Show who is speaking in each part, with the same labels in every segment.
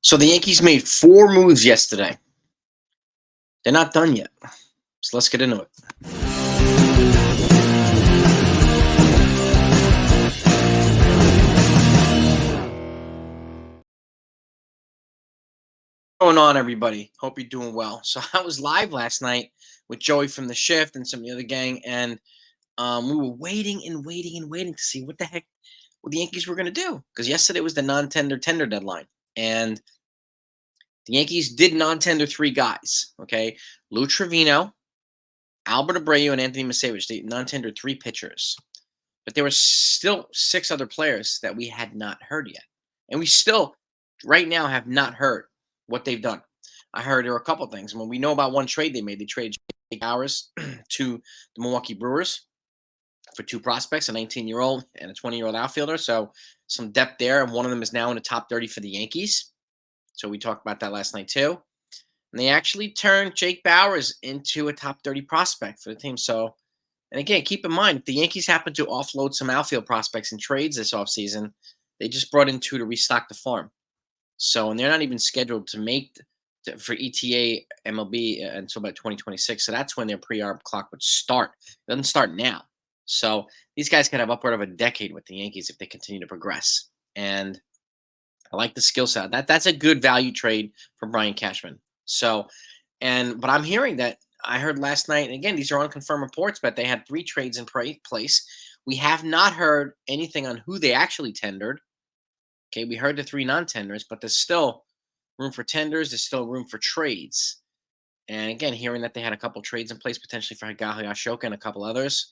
Speaker 1: So the Yankees made 4 moves yesterday. They're not done yet. So let's get into it. What's going on, everybody? Hope you're doing well. So I was live last night with Joey from the shift and some of the other gang, and we were waiting and waiting and waiting to see what the Yankees were going to do, because yesterday was the non-tender deadline, and the Yankees did non-tender 3 guys. Okay, Lou Trevino, Albert Abreu, and Anthony Misewich. They non-tendered 3 pitchers, but there were still 6 other players that we had not heard yet, and we still right now have not heard what they've done. I heard there were a couple things. When we know about one trade they made, they traded Jake Bowers to the Milwaukee Brewers for 2 prospects, a 19-year-old and a 20-year-old outfielder. So some depth there, and one of them is now in the top 30 for the Yankees. So we talked about that last night too. And they actually turned Jake Bowers into a top 30 prospect for the team. So, and again, keep in mind, if the Yankees happen to offload some outfield prospects in trades this offseason, they just brought in 2 to restock the farm. So, and they're not even scheduled to make for ETA MLB until about 2026. So that's when their pre-arb clock would start. It doesn't start now. So these guys could have upward of a decade with the Yankees if they continue to progress. And I like the skill set. That's a good value trade for Brian Cashman. So, but I'm hearing that I heard last night, and again, these are unconfirmed reports, but they had 3 trades in place. We have not heard anything on who they actually tendered. Okay, we heard the 3 non-tenders, but there's still room for tenders. There's still room for trades. And again, hearing that they had a couple trades in place, potentially for Higashi Ashoka and a couple others.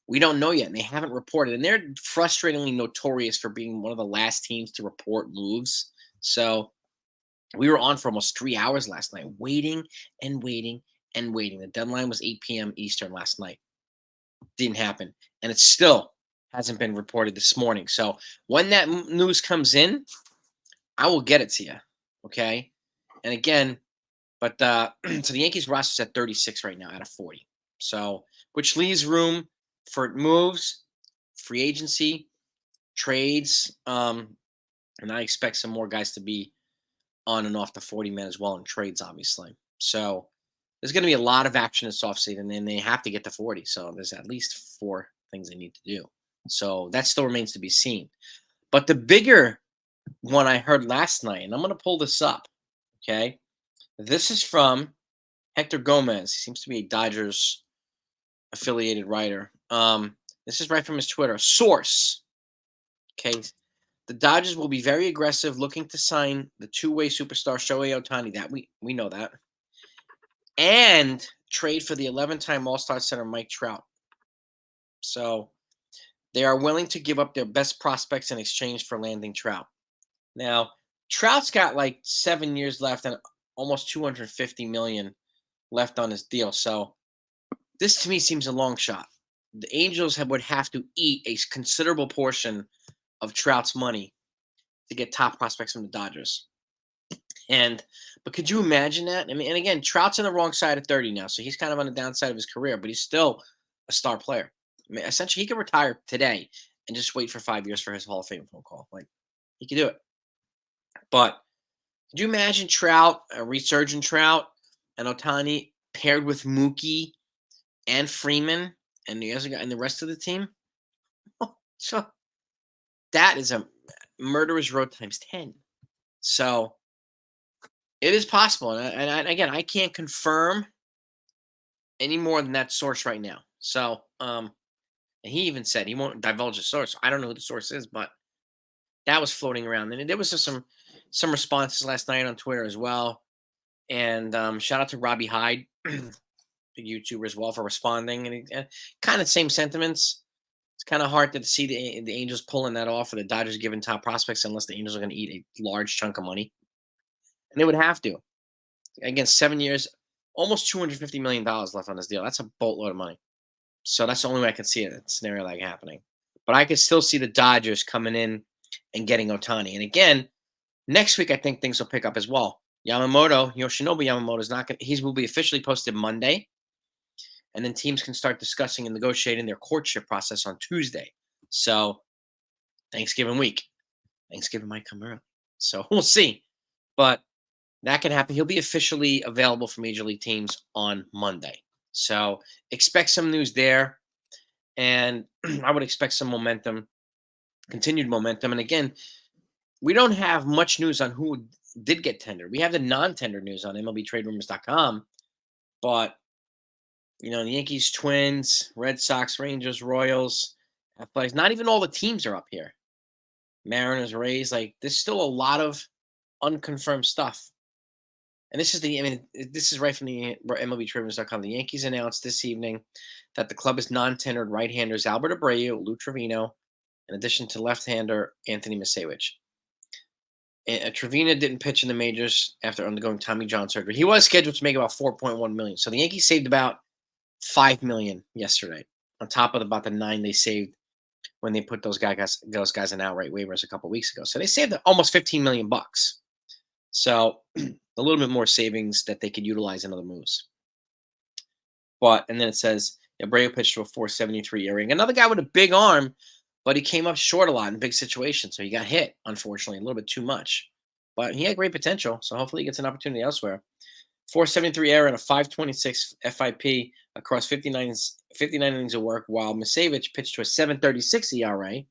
Speaker 1: We don't know yet, and they haven't reported. And they're frustratingly notorious for being one of the last teams to report moves. So we were on for almost 3 hours last night, waiting and waiting and waiting. The deadline was 8 p.m. Eastern last night. Didn't happen. And it still hasn't been reported this morning. So when that news comes in, I will get it to you. Okay. And again, but so the Yankees roster is at 36 right now out of 40. So, which leaves room for moves, free agency, trades. And I expect some more guys to be on and off the 40-man as well in trades, obviously. So there's going to be a lot of action this offseason, and they have to get to 40. So there's at least 4 things they need to do. So that still remains to be seen. But the bigger one I heard last night, and I'm going to pull this up, okay? This is from Hector Gomez. He seems to be a Dodgers affiliated writer. This is right from his Twitter. Source. Okay. The Dodgers will be very aggressive, looking to sign the 2-way superstar Shohei Ohtani. That we know that. And trade for the 11-time All-Star center Mike Trout. So they are willing to give up their best prospects in exchange for landing Trout. Now, Trout's got like 7 years left and almost $250 million left on his deal. So this to me seems a long shot. The Angels would have to eat a considerable portion of Trout's money to get top prospects from the Dodgers. But could you imagine that? I mean, and again, Trout's on the wrong side of 30 now, so he's kind of on the downside of his career, but he's still a star player. I mean, essentially, he could retire today and just wait for 5 years for his Hall of Fame phone call. Like, he could do it. But could you imagine Trout, a resurgent Trout, and Ohtani paired with Mookie and Freeman and the rest of the team? So that is a murderer's row times 10. So it is possible. And again, I can't confirm any more than that source right now. So, and he even said he won't divulge the source. I don't know who the source is, but that was floating around. And there was some responses last night on Twitter as well. And shout out to Robbie Hyde, the YouTuber as well, for responding. And kind of same sentiments. It's kind of hard to see the Angels pulling that off, or the Dodgers giving top prospects, unless the Angels are going to eat a large chunk of money. And they would have to. Again, 7 years, almost $250 million left on this deal. That's a boatload of money. So that's the only way I can see it, a scenario like happening. But I could still see the Dodgers coming in and getting Ohtani. And again, next week I think things will pick up as well. Yoshinobu Yamamoto is not going. He will be officially posted Monday. And then teams can start discussing and negotiating their courtship process on Tuesday. So Thanksgiving week. Thanksgiving might come early. So we'll see. but that can happen. He'll be officially available for major league teams on Monday. So expect some news there. And I would expect some momentum, continued momentum. And again, we don't have much news on who did get tendered. We have the non-tender news on MLBTradeRumors.com, but the Yankees, Twins, Red Sox, Rangers, Royals, Athletics. Not even all the teams are up here. Mariners, Rays. Like there's still a lot of unconfirmed stuff. And this is right from the MLBTradeRumors.com. The Yankees announced this evening that the club is non-tendered right-handers Albert Abreu, Lou Trevino, in addition to left-hander Anthony Misewich. Trevino didn't pitch in the majors after undergoing Tommy John surgery. He was scheduled to make about $4.1 million. So the Yankees saved about $5 million yesterday, on top of about the $9 million they saved when they put those guys in outright waivers a couple weeks ago. So they saved almost $15 million. So a little bit more savings that they could utilize in other moves. And then it says Abreu pitched to a 4.73 ERA. Another guy with a big arm, but he came up short a lot in big situations. So he got hit, unfortunately, a little bit too much. But he had great potential. So hopefully he gets an opportunity elsewhere. 4.73 ERA and a 5.26 FIP across 59 innings of work, while Misewich pitched to a 7.36 ERA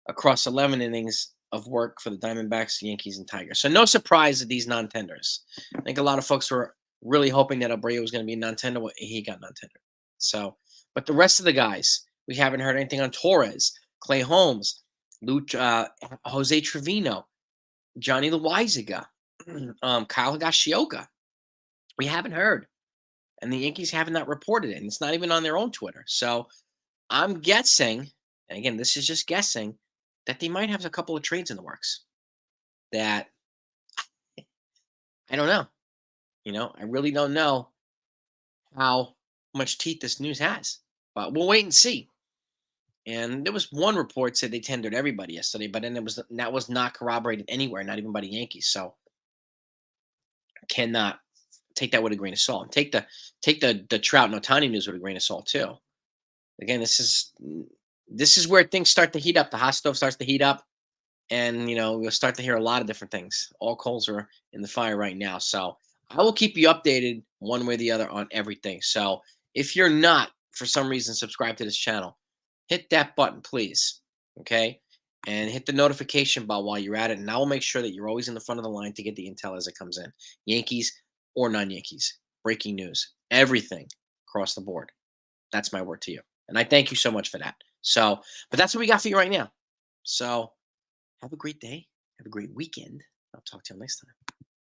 Speaker 1: across 11 innings of work for the Diamondbacks, Yankees, and Tigers. So no surprise at these non-tenders. I think a lot of folks were really hoping that Abreu was going to be a non-tender. Well, he got non-tender. So, but the rest of the guys, we haven't heard anything on Torres, Clay Holmes, Jose Trevino, Johnny Loizaga, Kyle Higashioka. We haven't heard. And the Yankees have not reported it. And it's not even on their own Twitter. So I'm guessing, and again, this is just guessing, that they might have a couple of trades in the works that I don't know. I really don't know how much teeth this news has. But we'll wait and see. And there was one report said they tendered everybody yesterday, but then that was not corroborated anywhere, not even by the Yankees. So I cannot take that with a grain of salt. And take the Trout and Ohtani news with a grain of salt too. Again, this is where things start to heat up. The hot stove starts to heat up, and we'll start to hear a lot of different things. All coals are in the fire right now. So I will keep you updated one way or the other on everything. So if you're not, for some reason, subscribed to this channel, hit that button, please. Okay? And hit the notification bell while you're at it. And I will make sure that you're always in the front of the line to get the intel as it comes in. Yankees or non-Yankees. Breaking news. Everything across the board. That's my word to you. And I thank you so much for that. So, but that's what we got for you right now. So have a great day. Have a great weekend. I'll talk to you next time.